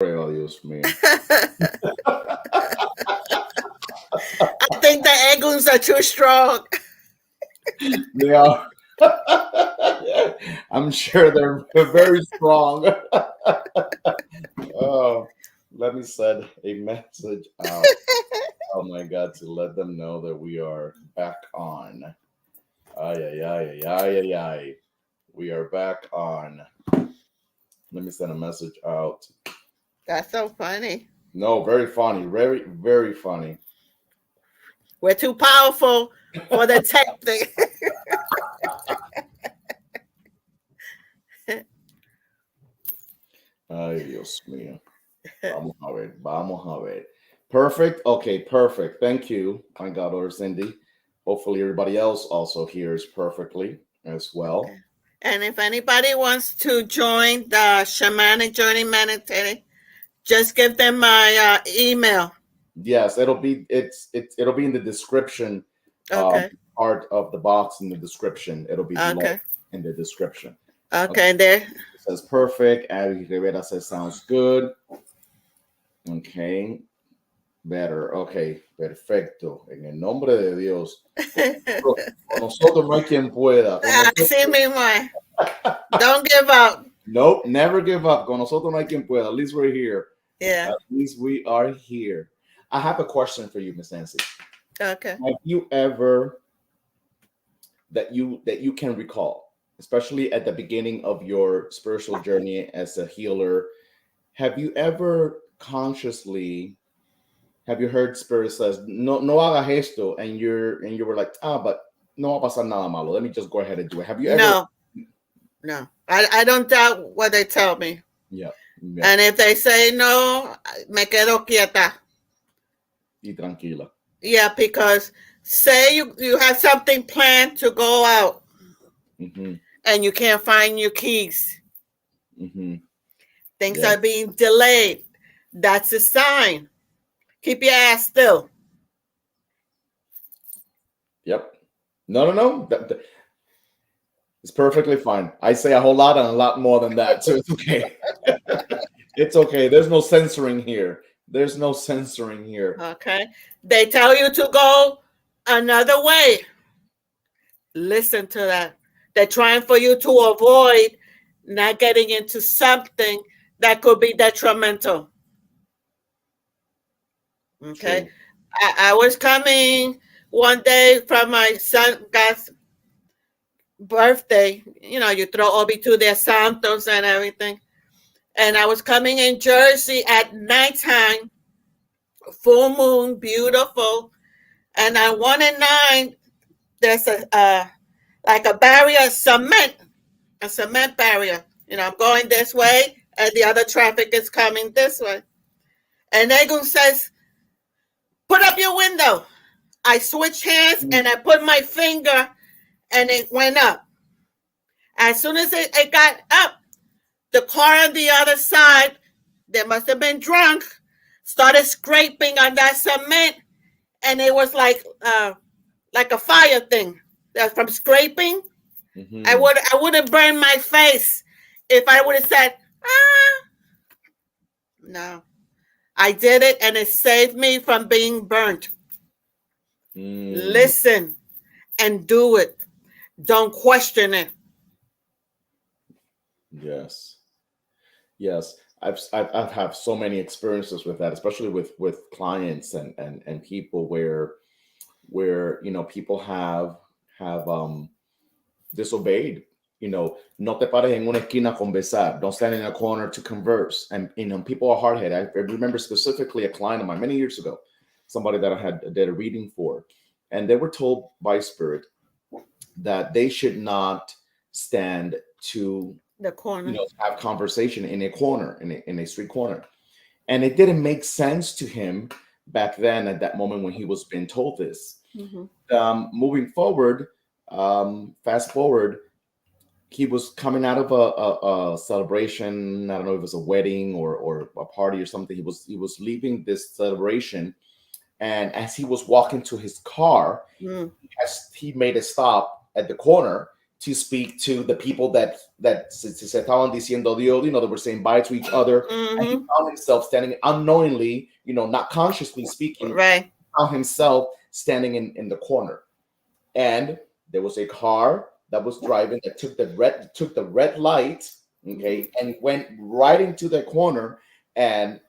Oh, Dios mío. I think the Eguns are too strong. They are. I'm sure they're very strong. Oh, let me send a message out. Oh my God, to let them know that we are back on. Ay, ay, ay, ay, ay, ay, ay. We are back on. Let me send a message out. That's so funny. No, very funny. Very, very funny. We're too powerful for the tech thing. Ay, Dios mío. Vamos a ver. Vamos a ver. Perfect. Okay, perfect. Thank you, my goddaughter Cindy. Hopefully, everybody else also hears perfectly as well. Okay. And if anybody wants to join the shamanic journey meditating, just give them my email. Yes, it'll be it'll be in the description. Okay. Part of the box in the description. It'll be below Okay. in the description. Okay. There. It says perfect. Abby Rivera says sounds good. Okay. Better. Okay. Perfecto. En el nombre de Dios. Con nosotros no hay quien pueda. Con Así nosotros, mismo. Don't give up. nope. Never give up. Con nosotros no hay quien pueda. At least we're here. Yeah. At least we are here. I have a question for you, Miss Nancy. Okay. Have you ever that you can recall, especially at the beginning of your spiritual journey as a healer, have you ever consciously have you heard spirit says no hagas esto, and you were like, but no va a pasar nada malo, let me just go ahead and do it? Have you ever? No. I don't doubt what they tell me. Yeah. And if they say no, me quedo quieta. Y tranquila. Yeah, because say you have something planned to go out, and you can't find your keys. Things are being delayed. That's a sign. Keep your ass still. Yep. No. It's perfectly fine. I say a whole lot and a lot more than that, so it's okay. It's okay. There's no censoring here. There's no censoring here. Okay. They tell you to go another way. Listen to that. They're trying for you to avoid not getting into something that could be detrimental. Okay. I was coming one day from my son God's birthday. You know, you throw Obi to their Santos and everything. And I was coming in Jersey at nighttime, full moon, beautiful. And on 1 and 9, there's a like a barrier, a cement barrier. You know, I'm going this way, and the other traffic is coming this way. And Egun says, "Put up your window." I switched hands and I put my finger, and it went up. As soon as it got up, the car on the other side, they must have been drunk, started scraping on that cement, and it was like a fire thing. That's from scraping. I would have burned my face if I would have said, No. I did it, and it saved me from being burnt. Listen and do it. Don't question it. Yes. I've had so many experiences with that, especially with clients and people where people have disobeyed. No te pares en una esquina a conversar. Don't stand in a corner to converse. And people are hard-headed. I remember specifically a client of mine many years ago, somebody that I did a reading for, and they were told by spirit that they should not stand to the corner, have conversation in a corner, in a street corner. And it didn't make sense to him back then at that moment when he was being told this. Moving forward, fast forward, he was coming out of a celebration. I don't know if it was a wedding or a party or something. He was leaving this celebration, and as he was walking to his car, as he made a stop at the corner, to speak to the people that se estaban diciendo Dios, you know, that were saying bye to each other. And he found himself standing unknowingly, you know, not consciously speaking, Right. found himself standing in the corner. And there was a car that was driving that took the red light, okay, and went right into the corner. And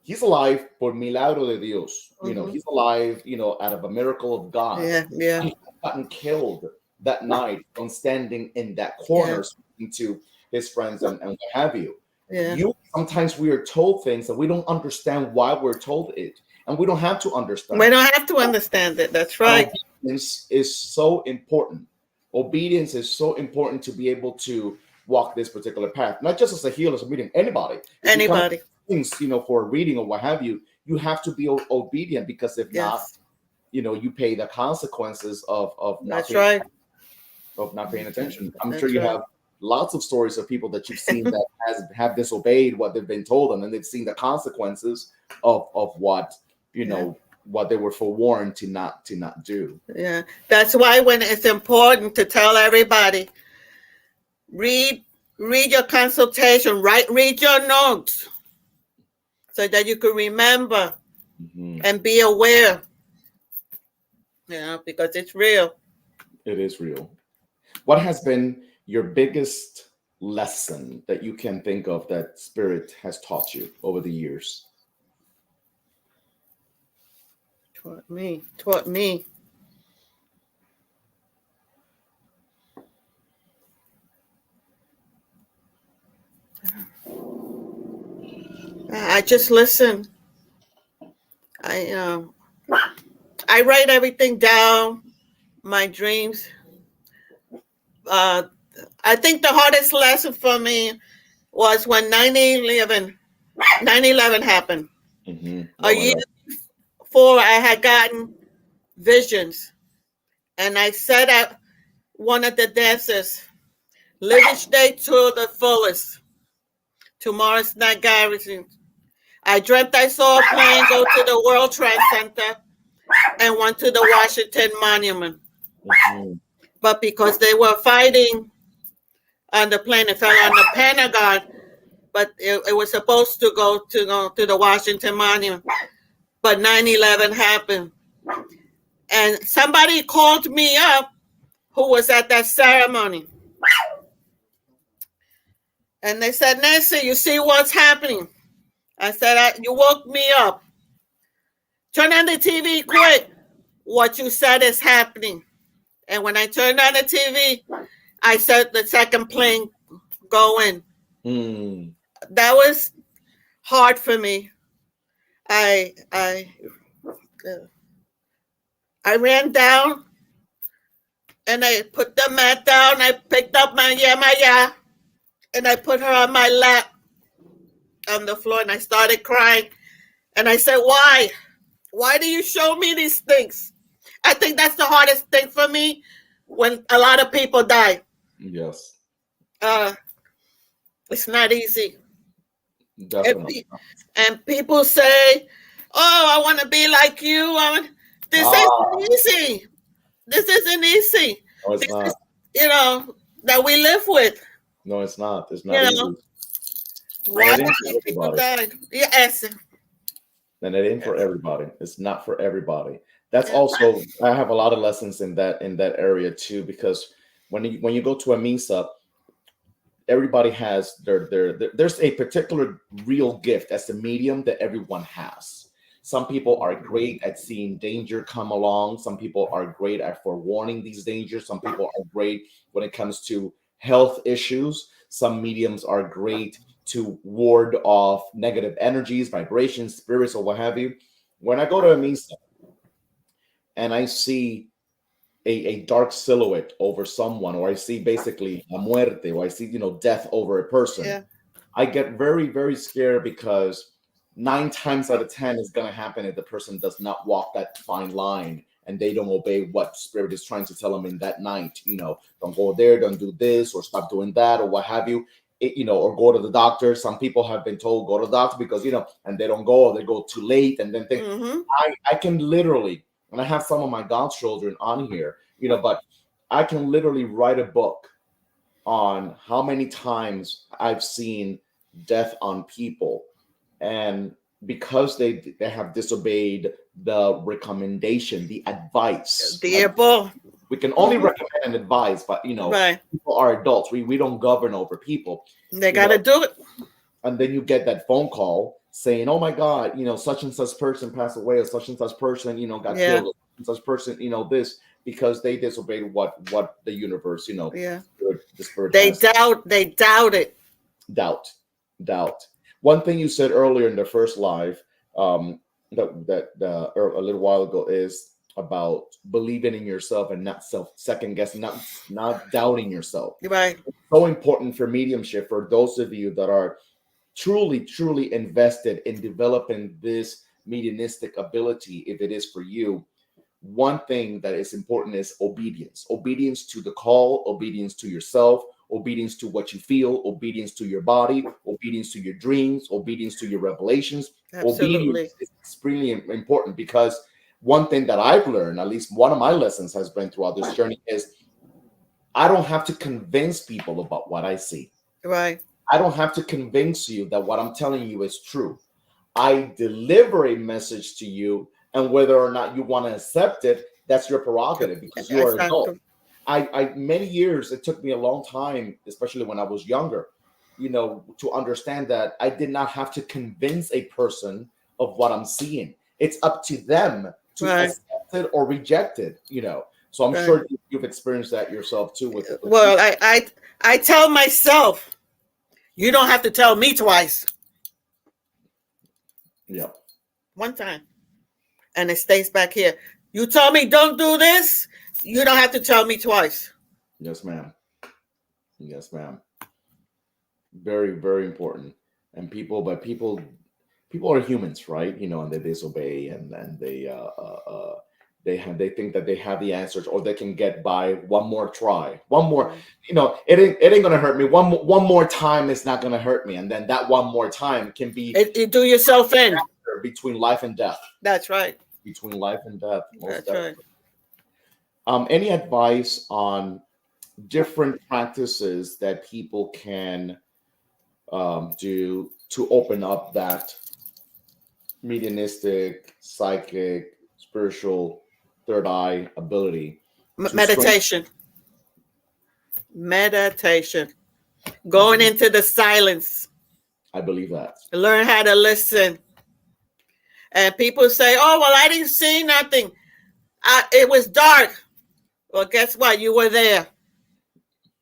he's alive por milagro de Dios. You know, he's alive, you know, out of a miracle of God. Yeah, yeah. He gotten killed that night from standing in that corner speaking to his friends and what have you. Yeah. Sometimes we are told things that we don't understand why we're told it, and we don't have to understand. We don't have to understand it. That's right. Obedience is so important. Obedience is so important to be able to walk this particular path, not just as a healer, as a medium, anybody. Anybody. Things, you know, for a reading or what have you, you have to be obedient, because if not, you know, you pay the consequences of not paying attention. I'm sure you have lots of stories of people that you've seen that have disobeyed what they've been told, and then they've seen the consequences of what, you know, what they were forewarned to not do. Yeah, that's why when it's important to tell everybody, read your consultation, read your notes, so that you can remember and be aware. Yeah, because it's real. It is real. What has been your biggest lesson that you can think of that Spirit has taught you over the years? Taught me. I just listen. I write everything down, my dreams. I think the hardest lesson for me was when 9/11 happened. A year before, I had gotten visions, and I said at one of the dances, "Live each day to the fullest. Tomorrow's not guaranteed." I dreamt I saw a plane go to the World Trade Center and went to the Washington Monument. But because they were fighting on the plane, it fell on the Pentagon, but it was supposed to go to the Washington Monument. But 9/11 happened. And somebody called me up who was at that ceremony. And they said, "Nancy, you see what's happening?" I said, "You woke me up. Turn on the TV quick. What you said is happening." And when I turned on the TV, I said the second plane go in. That was hard for me. I ran down and I put the mat down. I picked up my Yemayá and I put her on my lap on the floor, and I started crying. And I said, "Why? Why do you show me these things?" I think that's the hardest thing for me when a lot of people die. Yes. It's not easy. Definitely. And people say, "Oh, I want to be like you." This isn't easy. This isn't easy. No, it's not. You know, that we live with. No, it's not. It's not easy. Why people died? Yes. And it ain't for everybody. It's not for everybody. That's also, I have a lot of lessons in that area too, because when you go to a misa, everybody has there's a particular real gift as a medium that everyone has. Some people are great at seeing danger come along. Some people are great at forewarning these dangers. Some people are great when it comes to health issues. Some mediums are great to ward off negative energies, vibrations, spirits, or what have you. When I go to a misa and I see a dark silhouette over someone, or I see basically a muerte, or I see, death over a person, I get very, very scared, because 9 times out of 10 is going to happen if the person does not walk that fine line and they don't obey what spirit is trying to tell them in that night. Don't go there, don't do this, or stop doing that, or what have you. Or go to the doctor. Some people have been told go to the doctor because, and they don't go, or they go too late, and then I can literally, and I have some of my godchildren on here, but I can literally write a book on how many times I've seen death on people, and because they have disobeyed the recommendation, the advice. We can only recommend and advise, but people are adults. We don't govern over people. They got to do it. And then you get that phone call saying, "Oh my God, such and such person passed away, or such and such person, got killed, or such and such person, this because they disobeyed what the universe, the spirit They has." doubt it. Doubt. One thing you said earlier in the first live, that a little while ago, is about believing in yourself and not second guessing, not doubting yourself. Right. It's so important for mediumship, for those of you that are truly invested in developing this mediumistic ability. If it is for you, one thing that is important is obedience to the call, obedience to yourself, obedience to what you feel, obedience to your body, obedience to your dreams, obedience to your revelations. Absolutely. Obedience is extremely important, because one thing that I've learned, at least one of my lessons has been throughout this journey, is I don't have to convince people about what I see. Right. I don't have to convince you that what I'm telling you is true. I deliver a message to you, and whether or not you want to accept it, that's your prerogative, because you are an adult. I many years, it took me a long time, especially when I was younger, to understand that I did not have to convince a person of what I'm seeing. It's up to them to accept it or reject it, So I'm sure you've experienced that yourself too. Well, I tell myself, you don't have to tell me twice. Yeah. One time. And it stays back here. You told me don't do this. You don't have to tell me twice. Yes, ma'am. Yes, ma'am. Very, very important. And people are humans, right? And they disobey, and they think that they have the answers, or they can get by one more try, one more. It ain't gonna hurt me. One more time, it's not gonna hurt me, and then that one more time can be it do yourself in between life and death. That's right. Between life and death. That's right. Any advice on different practices that people can do to open up that mediumistic, psychic, spiritual third eye ability? Meditation. Going into the silence. I believe that. Learn how to listen. And people say, "Oh, well, I didn't see nothing. It was dark." Well, guess what? You were there.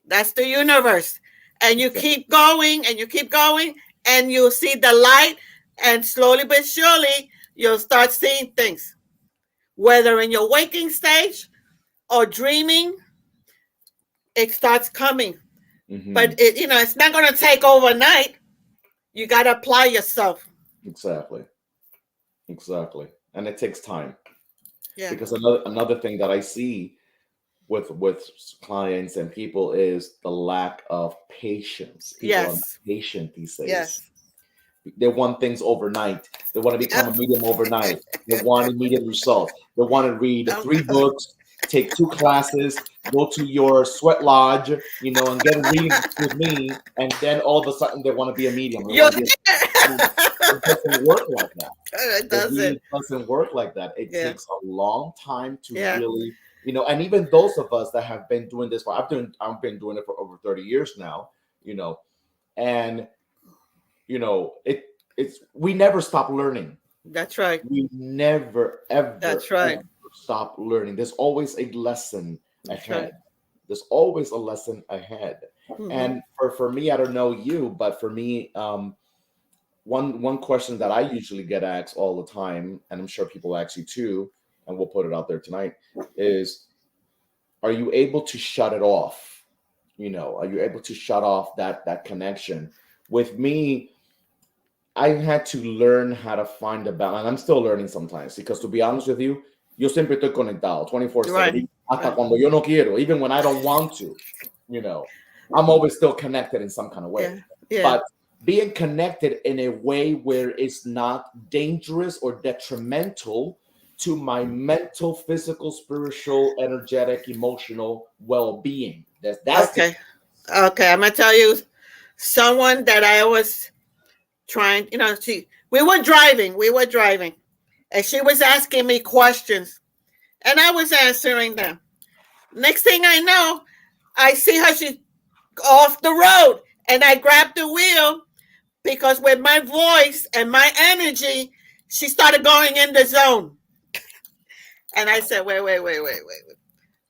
That's the universe. And you keep going, and you keep going, and you'll see the light, and slowly but surely, you'll start seeing things. Whether in your waking stage or dreaming, it starts coming. Mm-hmm. But it's not going to take overnight. You got to apply yourself. Exactly. And it takes time. Yeah. Because another thing that I see with clients and people is the lack of patience. People are not patient these days. Yes. They want things overnight. They want to become a medium overnight. They want immediate results. They want to read 3 books, take 2 classes, go to your sweat lodge, and get a reading with me, and then all of a sudden they want to be a medium. It doesn't work like that. It doesn't. It doesn't work like that. It takes a long time to really, and even those of us that have been doing this I've been doing it for over 30 years now, and it's we never stop learning. That's right. We never ever. That's right. Ever stop learning. There's always a lesson ahead. Right. There's always a lesson ahead. Mm-hmm. And for me, I don't know you, but for me, one question that I usually get asked all the time, and I'm sure people ask you too, and we'll put it out there tonight, is, are you able to shut it off? Are you able to shut off that connection? With me, I had to learn how to find a balance. And I'm still learning sometimes, because to be honest with you, yo siempre estoy conectado 24/7, hasta cuando yo no quiero, even when I don't want to, I'm always still connected in some kind of way. Yeah. But being connected in a way where it's not dangerous or detrimental to my mental, physical, spiritual, energetic, emotional well-being. That's okay. Okay, I'm gonna tell you someone that I was trying. We were driving, and she was asking me questions, and I was answering them. Next thing I know, I see her. She's off the road, and I grabbed the wheel because with my voice and my energy, she started going in the zone. And I said, wait.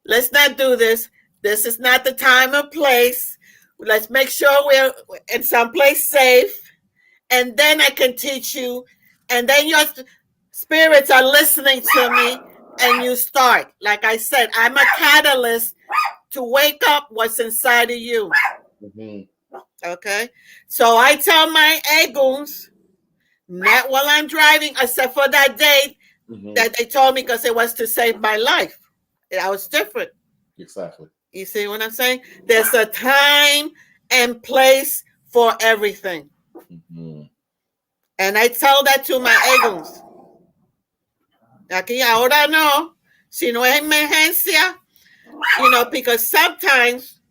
Let's not do this. This is not the time or place. Let's make sure we're in someplace safe. And then I can teach you. And then your spirits are listening to me. And you start. Like I said, I'm a catalyst to wake up what's inside of you. Mm-hmm. Okay? So I tell my egoons, not while I'm driving, except for that day that they told me because it was to save my life. I was different. Exactly. You see what I'm saying? There's a time and place for everything. Mm-hmm. And I tell that to my egoons. Aquí ahora no. Si no es emergencia, because sometimes,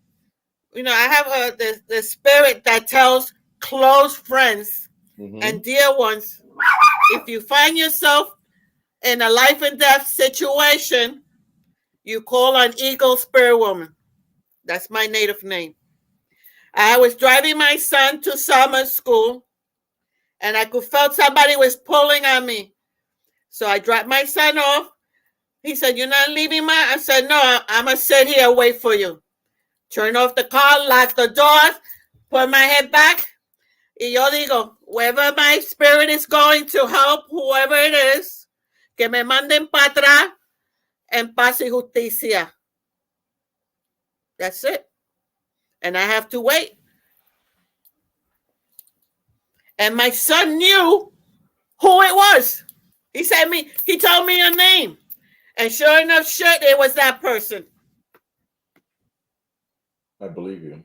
I have the spirit that tells close friends and dear ones, if you find yourself in a life and death situation, you call on Eagle Spirit Woman. That's my native name. I was driving my son to summer school, and I could feel somebody was pulling on me. So I dropped my son off. He said, "You're not leaving, Ma?" I said, "No, I'm going to sit here and wait for you." Turn off the car, lock the doors, put my head back. Y yo digo, wherever my spirit is going to help, whoever it is, que me manden para atrás en paz y justicia. That's it. And I have to wait. And my son knew who it was. He told me a name. And sure enough, it was that person. I believe you.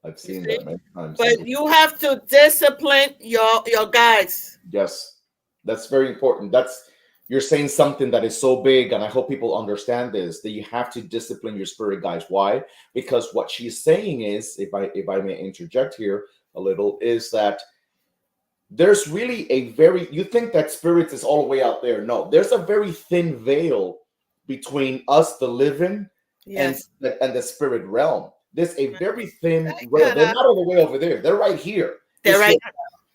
I've seen that many times. But you have to discipline your guides. Yes. That's very important. You're saying something that is so big, and I hope people understand this, that you have to discipline your spirit guides. Why? Because what she's saying is, if I may interject here a little, is that there's really you think that spirits is all the way out there. No, there's a very thin veil between us, the living, yes, and the spirit realm. There's a very thin veil. They're not all the way over there. They're right here. They're right.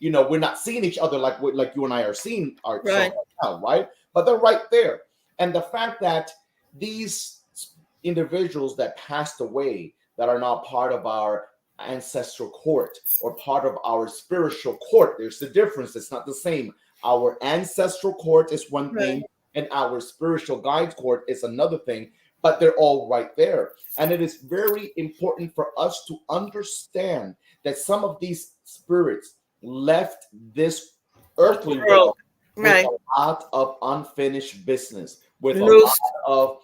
We're not seeing each other like you and I are seeing ourselves right now, right? But they're right there. And the fact that these individuals that passed away, that are now part of our ancestral court or part of our spiritual court, there's the difference. It's not the same. Our ancestral court is one thing, and our spiritual guide court is another thing, but they're all right there. And it is very important for us to understand that some of these spirits left this earthly world with a lot of unfinished business, with a lot of,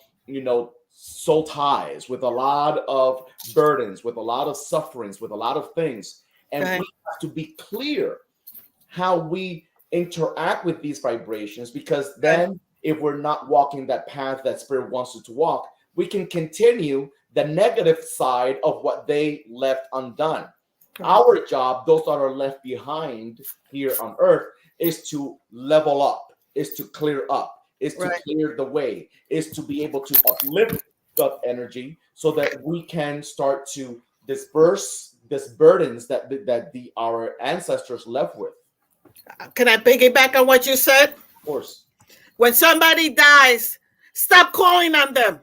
soul ties, with a lot of burdens, with a lot of sufferings, with a lot of things. And we have to be clear how we interact with these vibrations, because then if we're not walking that path that spirit wants us to walk, we can continue the negative side of what they left undone. Our job, those that are left behind here on earth, is to level up, is to clear up, is to clear the way, is to be able to uplift the energy so that we can start to disperse these burdens that our ancestors left with. Can I piggyback on what you said? Of course. When somebody dies, stop calling on them.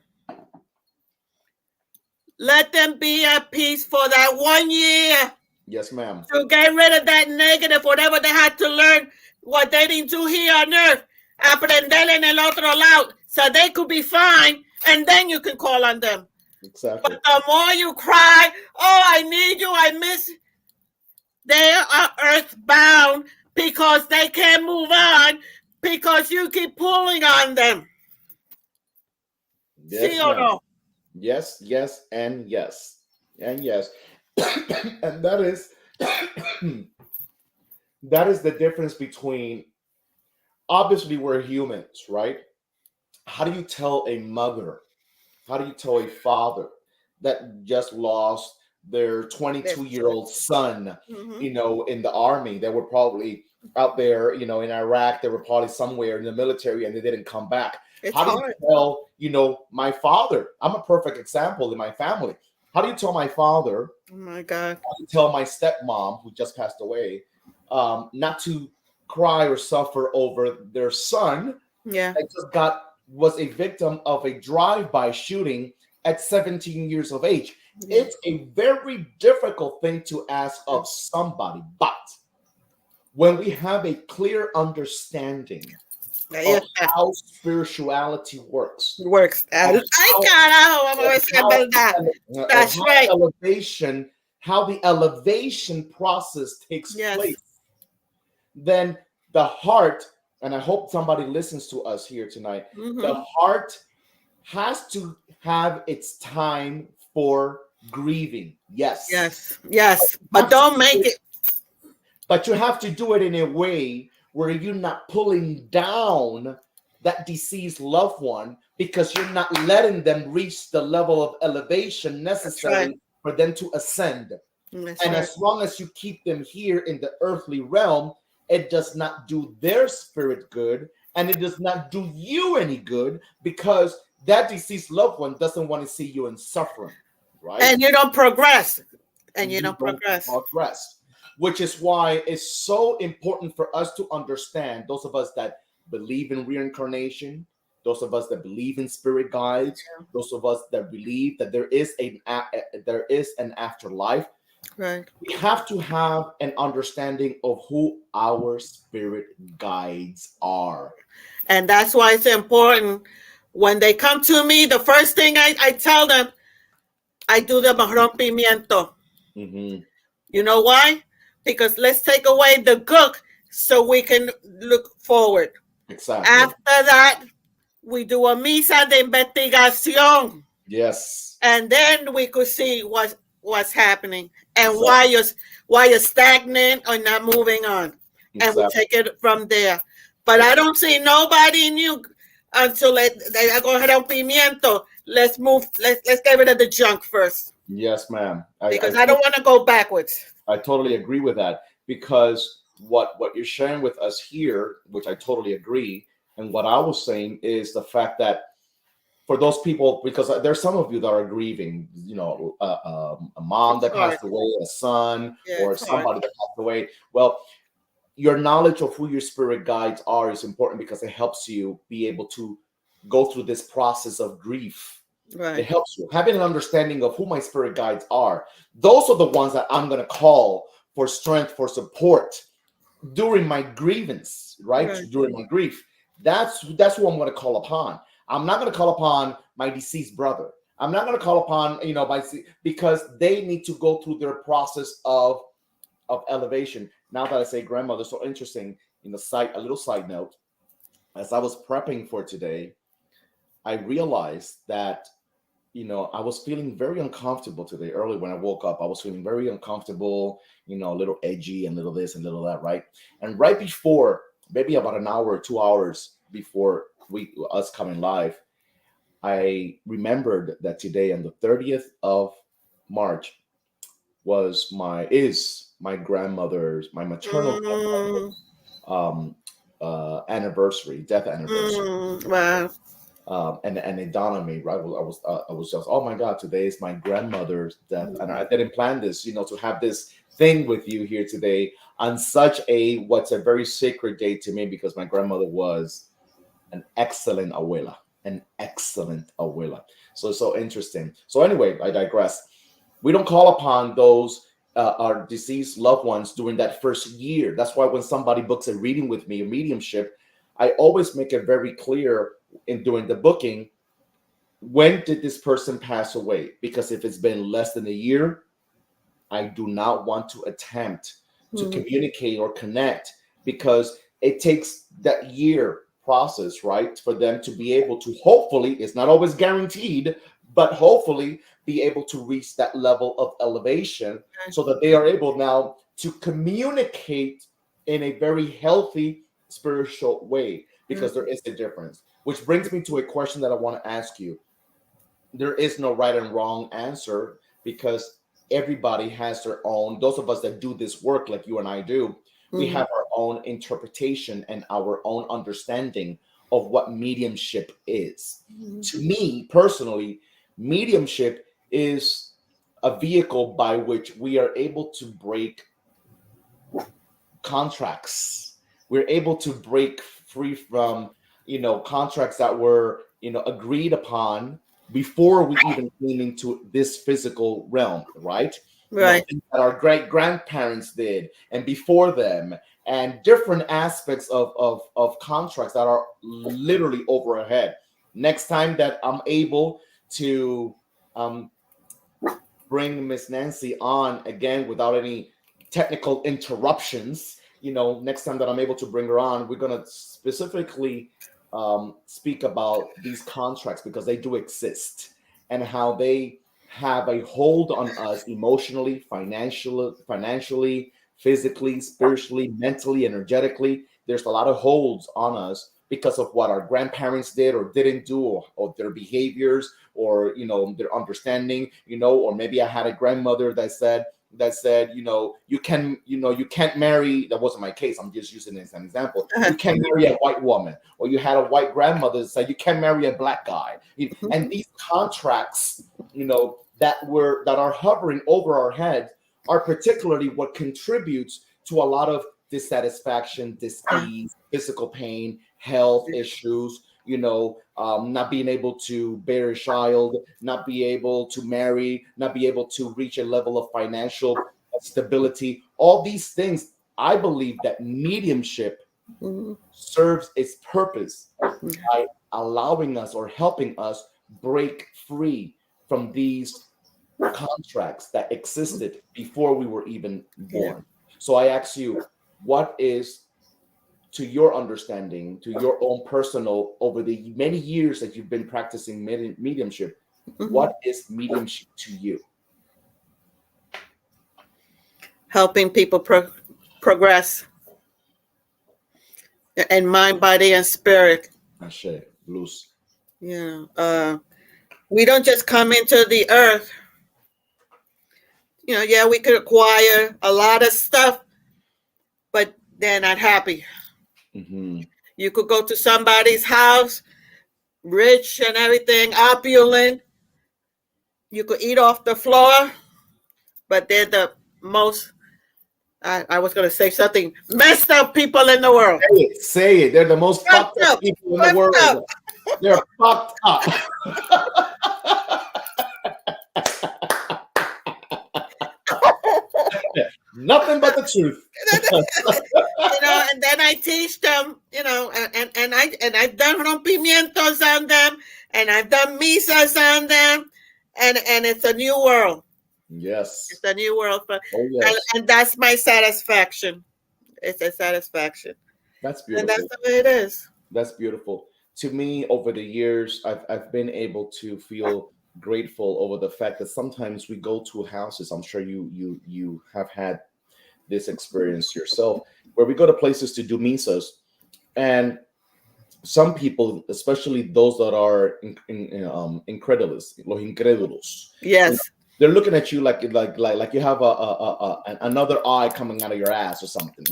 Let them be at peace for that 1 year. Yes, ma'am. To get rid of that negative, whatever they had to learn, what they didn't do here on earth. Aprender en el otro lado, so they could be fine, and then you can call on them. Exactly. But the more you cry, "Oh, I need you, I miss you," they are earthbound because they can't move on because you keep pulling on them. Yes, sí or no? Yes, yes, and yes. And yes. And that is that is the difference between, obviously we're humans, right? how do you tell a mother? How do you tell a father that just lost their 22-year-old son, Mm-hmm. in the army? They were probably out there, in Iraq. They were probably somewhere in the military and they didn't come back. It's How do you hard. tell, my father? I'm a perfect example in my family. How do you tell my father? Oh my God. How do you tell my stepmom, who just passed away, not to cry or suffer over their son Yeah. that just was a victim of a drive-by shooting at 17 years of age? Yeah. It's a very difficult thing to ask of somebody, but when we have a clear understanding Yeah. of how spirituality works, It works. of Ay, carajo, vamos a ver si es how, verdad. of That's how right. how the elevation process takes Yes. place, then the heart, and I hope somebody listens to us here tonight, Mm-hmm. the heart has to have its time for grieving. Yes. Yes. Yes. But don't make it. But you have to do it in a way where you're not pulling down that deceased loved one, because you're not letting them reach the level of elevation necessary for them to ascend. That's and right. as long as you keep them here in the earthly realm, it does not do their spirit good, and it does not do you any good, because that deceased loved one doesn't want to see you in suffering, right? And you don't progress. And you don't progress. Which is why it's so important for us to understand, those of us that believe in reincarnation, those of us that believe in spirit guides, those of us that believe that there is an afterlife. Right. We have to have an understanding of who our spirit guides are. And that's why it's important when they come to me, the first thing I tell them, I do the rompimiento. Mm-hmm. You know why? Because let's take away the gook so we can look forward. Exactly. After that, we do a misa de investigación. Yes. And then we could see what's happening and exactly. why you're stagnant or not moving on. Exactly. And we take it from there. But I don't see nobody new until they go ahead and pimiento. Let's move. Let's get rid of the junk first. Yes, ma'am. Because I don't want to go backwards. I totally agree with that, because what you're sharing with us here, which I totally agree, and what I was saying is the fact that for those people, because there's some of you that are grieving, a mom that passed away, a son, or somebody that passed away. Well, your knowledge of who your spirit guides are is important, because it helps you be able to go through this process of grief. Right. It helps you having an understanding of who my spirit guides are. Those are the ones that I'm going to call for strength, for support during my grievance, right? During my grief. That's who I'm going to call upon. I'm not going to call upon my deceased brother. I'm not going to call upon, because they need to go through their process of elevation. Now that I say grandmother, so interesting. A little side note, as I was prepping for today, I realized that, I was feeling very uncomfortable today. Early when I woke up, I was feeling very uncomfortable, a little edgy and little this and little that, right? And right before, maybe about an hour or 2 hours before us coming live, I remembered that today, on the 30th of March, is my grandmother's, my maternal grandmother's anniversry, death anniversary. Wow. And it dawned on me, right? I was just, oh my God, today is my grandmother's death, and I didn't plan this, to have this thing with you here today on such what's a very sacred day to me, because my grandmother was an excellent abuela. So it's so interesting. So anyway, I digress. We don't call upon those our deceased loved ones during that first year. That's why when somebody books a reading with me, a mediumship, I always make it very clear in doing the booking, when did this person pass away? Because if it's been less than a year, I do not want to attempt to communicate or connect, because it takes that year process, right, for them to be able to, hopefully, it's not always guaranteed, but hopefully be able to reach that level of elevation, so that they are able now to communicate in a very healthy spiritual way, because there is a difference. which brings me to a question that I want to ask you. There is no right and wrong answer because everybody has their own. Those of us that do this work, like you and I do, we have our own interpretation and our own understanding of what mediumship is. To me personally, mediumship is a vehicle by which we are able to break contracts. We're able to break free from, contracts that were, agreed upon before we even came into this physical realm, right? Right. Things that our great grandparents did and before them, and different aspects of contracts that are literally over our head. Next time that I'm able to bring Miss Nancy on again without any technical interruptions, next time that I'm able to bring her on, we're going to specifically speak about these contracts because they do exist and how they have a hold on us emotionally, financially, physically, spiritually, mentally, energetically. There's a lot of holds on us because of what our grandparents did or didn't do, or their behaviors, or their understanding, or maybe I had a grandmother that said, you can't marry. That wasn't my case. I'm just using it as an example. You can't marry a white woman, or you had a white grandmother that said you can't marry a black guy. And these contracts, that are hovering over our heads are particularly what contributes to a lot of dissatisfaction, dis-ease, physical pain, health issues, not being able to bear a child, not be able to marry, not be able to reach a level of financial stability. All these things, I believe that mediumship serves its purpose by allowing us or helping us break free from these contracts that existed before we were even born. So I ask you, what is, to your understanding, to your own personal, over the many years that you've been practicing mediumship, what is mediumship to you? Helping people progress in mind, body, and spirit. Ashe, blues. Yeah. We don't just come into the earth. We could acquire a lot of stuff, but they're not happy. You could go to somebody's house, rich and everything, opulent. You could eat off the floor, but they're the most, I was going to say something, messed up people in the world. Say it. They're the most fucked up people in the world. They're fucked up. Nothing but the truth. And then I teach them, and I've done rompimientos on them, and I've done misas on them, and it's a new world. Yes. It's a new world. Yes. And that's my satisfaction. It's a satisfaction. That's beautiful. And that's the way it is. That's beautiful. To me, over the years, I've been able to feel grateful over the fact that sometimes we go to houses. I'm sure you have had this experience yourself, where we go to places to do misas, and some people, especially those that are incredulous, los incrédulos, yes, they're looking at you like you have another eye coming out of your ass or something,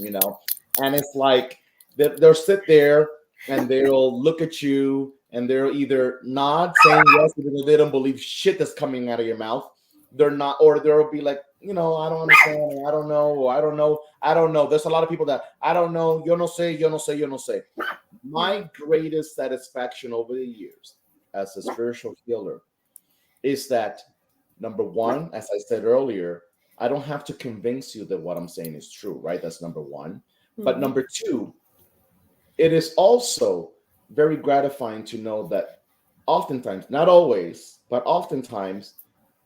and it's like they'll sit there and they'll look at you and they're either nod, saying yes, even though they don't believe shit that's coming out of your mouth. They're not, or they'll be like, I don't understand, or I don't know, or I don't know. There's a lot of people that I don't know, yo no sé. My greatest satisfaction over the years as a spiritual healer is that, number one, as I said earlier, I don't have to convince you that what I'm saying is true, right? That's number one. But number two, it is also very gratifying to know that oftentimes, not always, but oftentimes,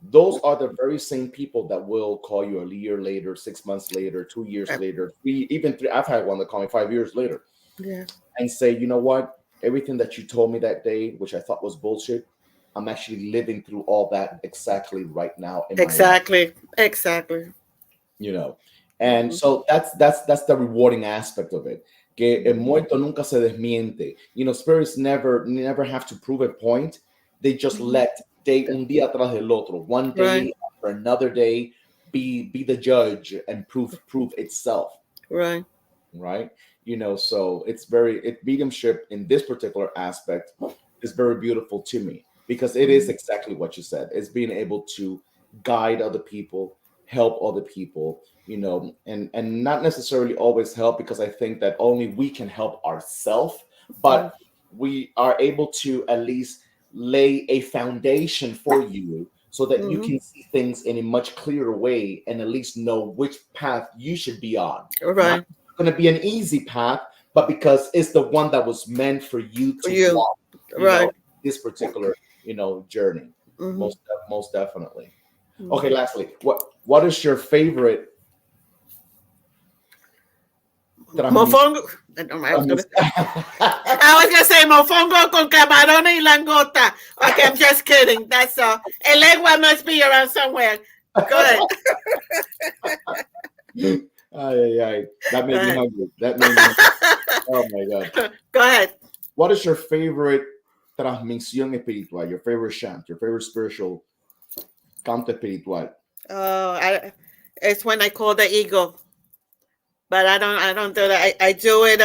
those are the very same people that will call you a year later, 6 months later, 2 years later, even three. I've had one that called me 5 years later, and say, you know what? Everything that you told me that day, which I thought was bullshit, I'm actually living through all that exactly right now. Exactly. And so that's the rewarding aspect of it. que el muerto nunca se desmiente. You know, spirits never have to prove a point. They just let un día tras del otro, one day after another day, be the judge and prove itself. Right. You know, so mediumship in this particular aspect is very beautiful to me, because it is exactly what you said. It's being able to guide other people, help other people, you know, and not necessarily always help, because I think that only we can help ourselves, but we are able to at least lay a foundation for you so that you can see things in a much clearer way and at least know which path you should be on. Right. Not going to be an easy path, but because it's the one that was meant for you to walk, you know, this particular, you know, journey. Most definitely. Okay, lastly, what is your favorite mofongo? I was gonna say mofongo con camarones y langota. Okay, I'm just kidding. That's all. El lengua must be around somewhere. Go ahead. That made me hungry. Oh my God. Go ahead. What is your favorite transmisión espiritual? Your favorite chant? Your favorite spiritual canto espiritual? It's when I call the ego, but I don't do that. I do it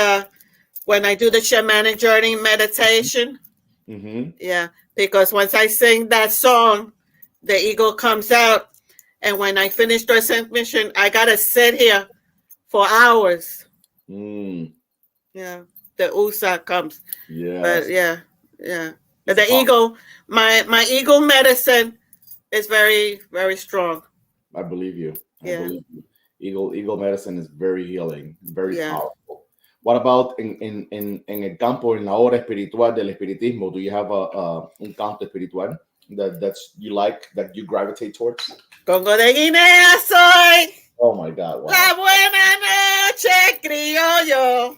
when I do the shamanic journey meditation. Yeah, because once I sing that song, the ego comes out, and when I finish the transmission, I gotta sit here for hours. Yeah, the USA comes. Yeah, but yeah. But the ego, my ego medicine is very, very strong. I believe you. I believe you. Ego medicine is very healing, very powerful. What about in el campo, en la hora espiritual del espiritismo? Do you have un canto espiritual that's you like, that you gravitate towards? Congo de Guinea soy. Oh my God! Wow. La buena noche, criollo.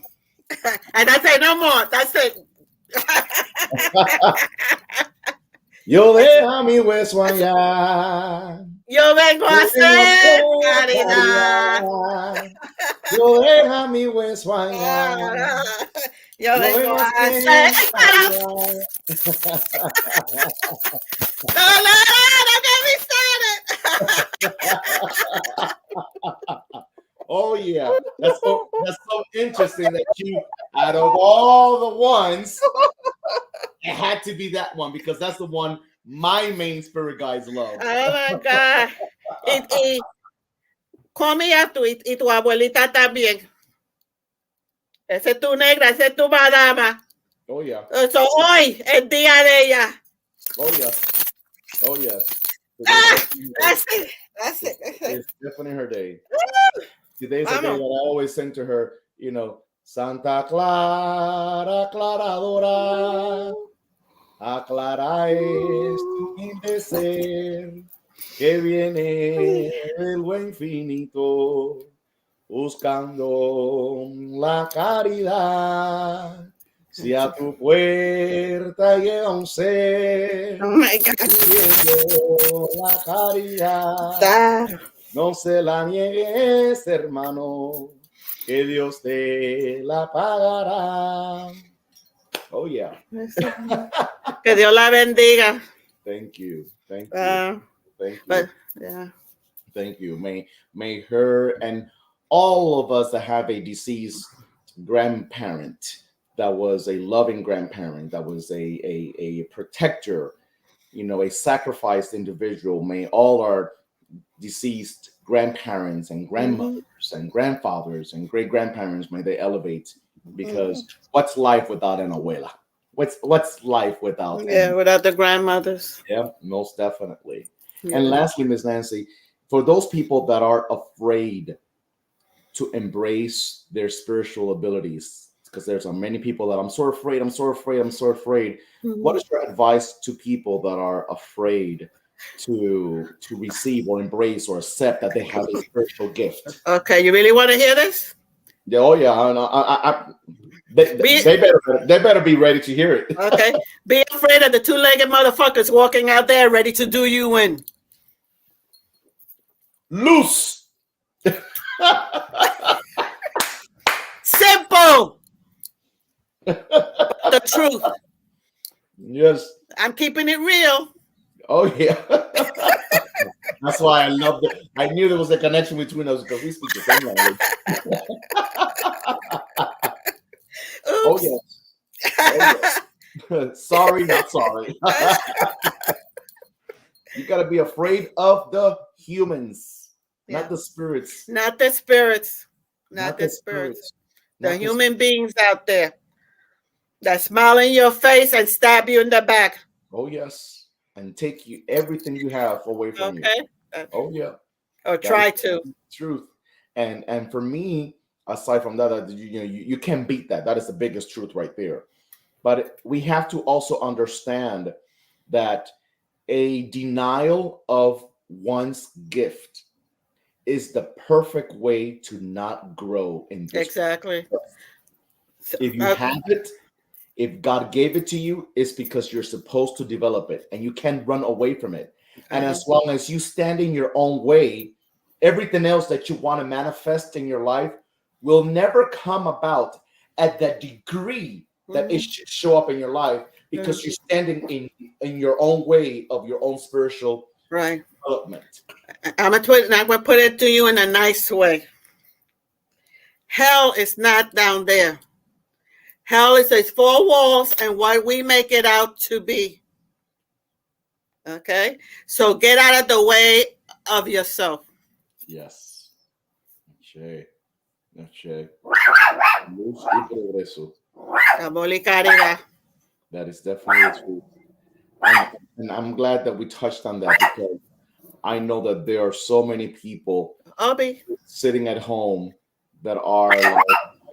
And I say no more. That's it. Yo deja mi hueso allá. Yo vengo a hacer caridad. Yo deja mi hueso allá. Yo vengo a hacer caridad. Don't get me started. Oh yeah, that's so interesting that you, out of all the ones, it had to be that one, because that's the one my main spirit guides love. Oh my God! Comía tú y tu abuelita también. Ese es tu negra, ese es tu madama. Oh yeah. So hoy es día de ella. Oh yeah. Oh yes. That's it. It's definitely her day. Today's a day that I always sing to her, you know, Santa Clara, aclaradora, aclara tu humilde ser, que viene del buen infinito, buscando la caridad. Si a tu puerta llega un ser, pidiendo la caridad, no se la niegues, hermano, que Dios te la pagará. Oh yeah. Que Dios la bendiga. Thank you. Thank you. Thank you. But, yeah. Thank you. May her and all of us that have a deceased grandparent, that was a loving grandparent, that was a protector, you know, a sacrificed individual, may all our deceased grandparents and grandmothers and grandfathers and great grandparents, may they elevate, because what's life without an abuela? What's life without without the grandmothers? Yeah, most definitely. And lastly, Ms. Nancy, for those people that are afraid to embrace their spiritual abilities, because there's many people that I'm so afraid. What is your advice to people that are afraid to receive or embrace or accept that they have a spiritual gift? Okay, you really want to hear this? Oh yeah, they better be ready to hear it. Okay, be afraid of the two-legged motherfuckers walking out there ready to do you in. Loose. Simple. The truth. Yes. I'm keeping it real. Oh yeah. That's why I loved it. I knew there was a connection between us because we speak the same language. Oh Oops. yes. Oh, yes. Sorry, not sorry. You gotta be afraid of the humans, Yeah. not the spirits. Not the spirits. Not Not the the spirits. spirits. The Not the human beings out there that smile in your face and stab you in the back. Oh yes, and take you everything you have away from you. Okay. Oh yeah, Or that is try to. the truth. And for me, aside from that, you can't beat that. That is the biggest truth right there. But we have to also understand that a denial of one's gift is the perfect way to not grow in this. Exactly. If you have it, if God gave it to you, it's because you're supposed to develop it and you can't run away from it. And as long as you stand in your own way, everything else that you want to manifest in your life will never come about at that degree that it should show up in your life because you're standing in your own way of your own spiritual development. I'm gonna put it to you in a nice way. Hell is not down there. Hell is those four walls and what we make it out to be. Okay? So get out of the way of yourself. Yes. Che. Che. That is definitely true. And I'm glad that we touched on that because I know that there are so many people sitting at home that are like,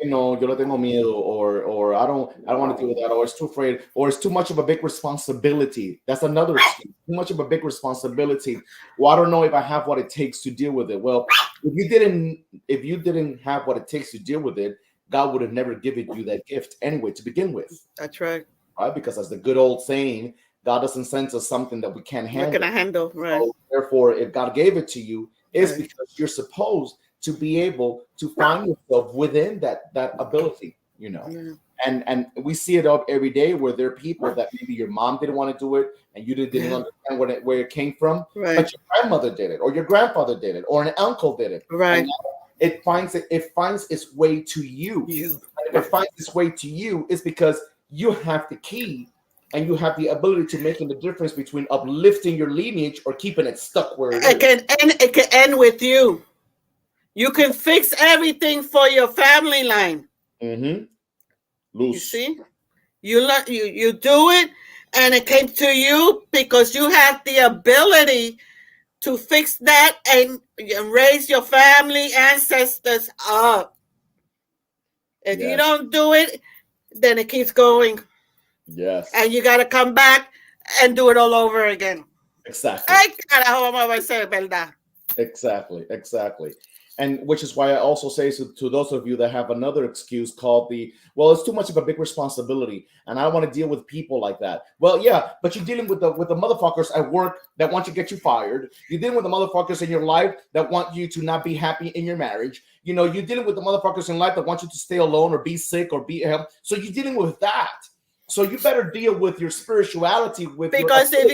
yo le tengo miedo, or I don't want to deal with that, or it's too afraid, or it's too much of a big responsibility. That's another excuse. Too much of a big responsibility. Well, I don't know if I have what it takes to deal with it. Well, if you didn't have what it takes to deal with it, God would have never given you that gift anyway to begin with. That's right. Right? Because as the good old saying, God doesn't send us something that we can't handle. Right. So therefore, if God gave it to you, it's because you're supposed to be able to find yourself within that ability, And we see it up every day where there are people that maybe your mom didn't want to do it and you didn't understand where it came from, but your grandmother did it, or your grandfather did it, or an uncle did it. Right. And it finds its way to you. And if it finds its way to you, it's because you have the key and you have the ability to making the difference between uplifting your lineage or keeping it stuck where it is. It can end with you. You can fix everything for your family line. You see, you do it, and it came to you because you have the ability to fix that and raise your family ancestors up. If you don't do it, then it keeps going. Yes. And you got to come back and do it all over again. Exactly. Exactly. And which is why I also say to those of you that have another excuse called it's too much of a big responsibility and I don't want to deal with people like that. Well, yeah, but you're dealing with the motherfuckers at work that want to get you fired. You're dealing with the motherfuckers in your life that want you to not be happy in your marriage. You're dealing with the motherfuckers in life that want you to stay alone or be sick or be ill. So you're dealing with that. So you better deal with your spirituality because if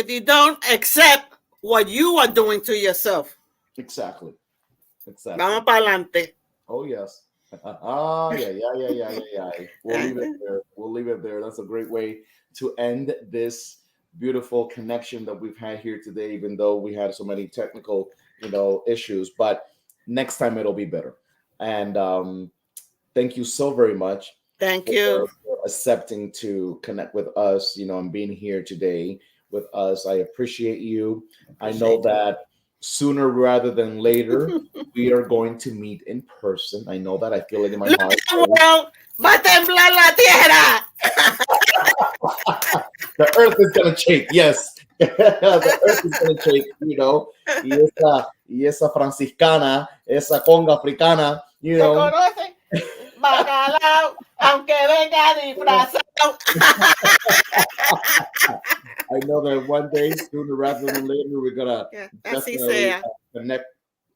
you don't accept what you are doing to yourself. Exactly. Vamos para adelante. Oh yes. Yeah. We'll leave it there. That's a great way to end this beautiful connection that we've had here today, even though we had so many technical, issues. But next time it'll be better. And thank you so very much. Thank you for accepting to connect with us, and being here today with us. I appreciate you. I know that sooner rather than later, we are going to meet in person. I know that. I feel it in my heart. Well, va a temblar la tierra. The earth is going to shake. Yes. The earth is going to shake, Y esa franciscana, esa conga africana, Bacalao, aunque venga disfrazado. I know that one day, sooner rather than later, we're gonna definitely connect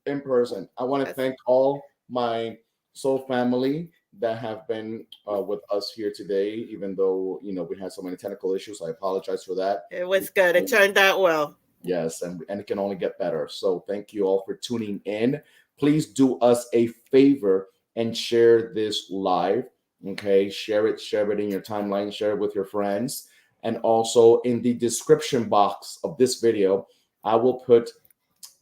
in person. I want to thank all my soul family that have been with us here today, even though, we had so many technical issues. I apologize for that. It was good. It turned out well. Yes, and it can only get better. So thank you all for tuning in. Please do us a favor and share this live. Okay, share it in your timeline, share it with your friends. And also in the description box of this video, I will put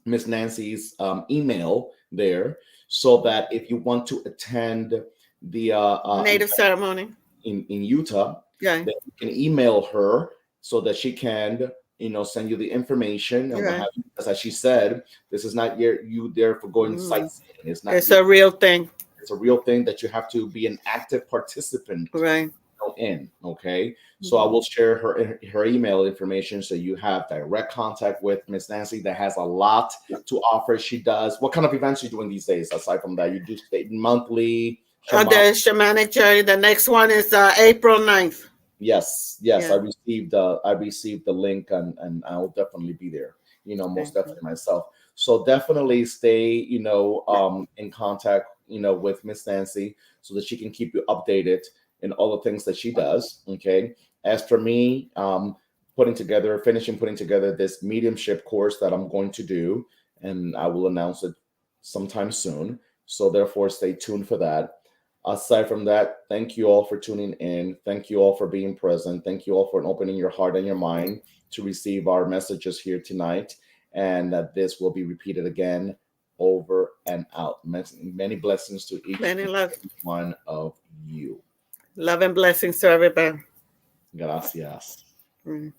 Miss Nancy's email there, so that if you want to attend the native ceremony in Utah, yeah, then you can email her so that she can, send you the information and what have you. Because as she said, this is not you there for going sightseeing. It's a real thing. It's a real thing that you have to be an active participant in. Okay. So I will share her email information so you have direct contact with Miss Nancy that has a lot to offer. She does. What kind of events are you doing these days? Aside from that, you do monthly. The shamanic journey. The next one is April 9th. Yes. Yeah. I received the link, and I'll definitely be there. Most definitely myself. So definitely stay, in contact, with Miss Nancy so that she can keep you updated in all the things that she does. Okay. As for me, finishing putting together this mediumship course that I'm going to do, and I will announce it sometime soon. So therefore, stay tuned for that. Aside from that, thank you all for tuning in. Thank you all for being present. Thank you all for opening your heart and your mind to receive our messages here tonight. And that this will be repeated again over and out. Many blessings to each one of you. Love and blessings to everybody. Gracias. Bye.